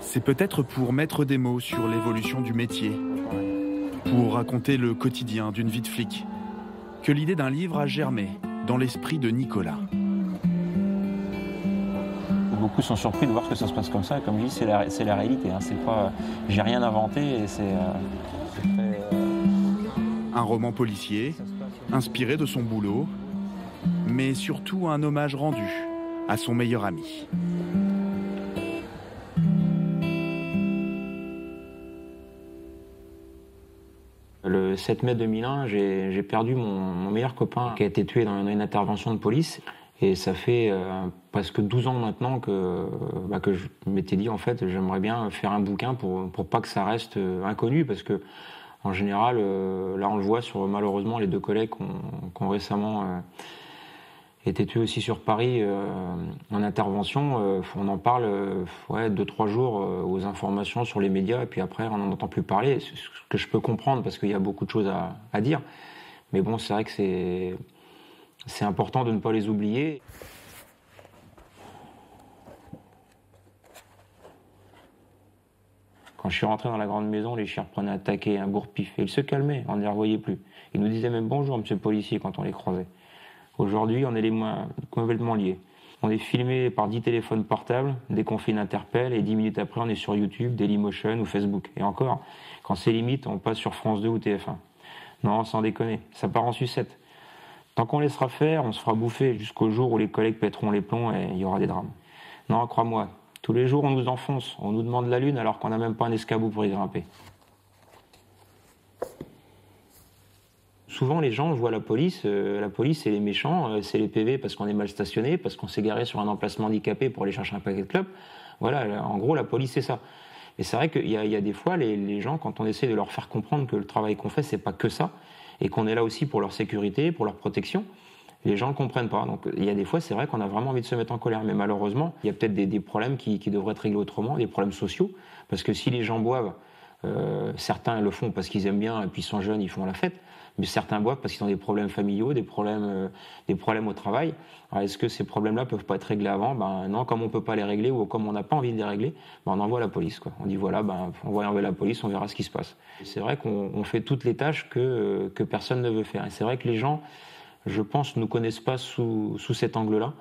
C'est peut-être pour mettre des mots sur l'évolution du métier, pour raconter le quotidien d'une vie de flic, que l'idée d'un livre a germé dans l'esprit de Nicolas. Beaucoup sont surpris de voir que ça se passe comme ça. Comme je dis, c'est la réalité. Hein. C'est pas, j'ai rien inventé. Et c'est très, Un roman policier, inspiré de son boulot, mais surtout un hommage rendu à son meilleur ami. Le 7 mai 2001, j'ai perdu mon meilleur copain qui a été tué dans une intervention de police. Et ça fait presque 12 ans maintenant que je m'étais dit, en fait, j'aimerais bien faire un bouquin pour pas que ça reste inconnu, parce que en général, là on le voit sur malheureusement les 2 collègues qui ont récemment été tués aussi sur Paris en intervention. On en parle 2-3 jours aux informations sur les médias, et puis après on n'en entend plus parler, ce que je peux comprendre parce qu'il y a beaucoup de choses à dire. Mais bon, c'est vrai que c'est important de ne pas les oublier. Quand je suis rentré dans la grande maison, les chiens reprenaient à taquet, un bourre-pif, et ils se calmaient, on ne les revoyait plus. Ils nous disaient même bonjour, monsieur le policier, quand on les croisait. Aujourd'hui, on est les mains complètement liés. On est filmé par 10 téléphones portables dès qu'on fait une interpelle, et 10 minutes après, on est sur YouTube, Dailymotion ou Facebook. Et encore, quand c'est limite, on passe sur France 2 ou TF1. Non, sans déconner, ça part en sucette. Tant qu'on laissera faire, on se fera bouffer jusqu'au jour où les collègues pèteront les plombs et il y aura des drames. Non, crois-moi, tous les jours on nous enfonce, on nous demande la lune alors qu'on n'a même pas un escabeau pour y grimper. Souvent les gens voient la police c'est les méchants, c'est les PV parce qu'on est mal stationné, parce qu'on s'est garé sur un emplacement handicapé pour aller chercher un paquet de clopes. Voilà, en gros la police c'est ça. Et c'est vrai qu'il y a des fois les gens, quand on essaie de leur faire comprendre que le travail qu'on fait c'est pas que ça, et qu'on est là aussi pour leur sécurité, pour leur protection, les gens ne comprennent pas. Donc il y a des fois, c'est vrai qu'on a vraiment envie de se mettre en colère, mais malheureusement, il y a peut-être des problèmes qui devraient être réglés autrement, des problèmes sociaux, parce que si les gens boivent, certains le font parce qu'ils aiment bien, et puis ils sont jeunes, ils font la fête, mais certains boivent parce qu'ils ont des problèmes familiaux, des problèmes au travail. Alors, est-ce que ces problèmes-là peuvent pas être réglés avant ? Ben non, comme on peut pas les régler, ou comme on n'a pas envie de les régler, ben on envoie la police, quoi. On dit voilà, on va envoyer la police, on verra ce qui se passe. Et c'est vrai qu'on fait toutes les tâches que personne ne veut faire. Et c'est vrai que les gens, je pense, nous connaissent pas sous cet angle-là.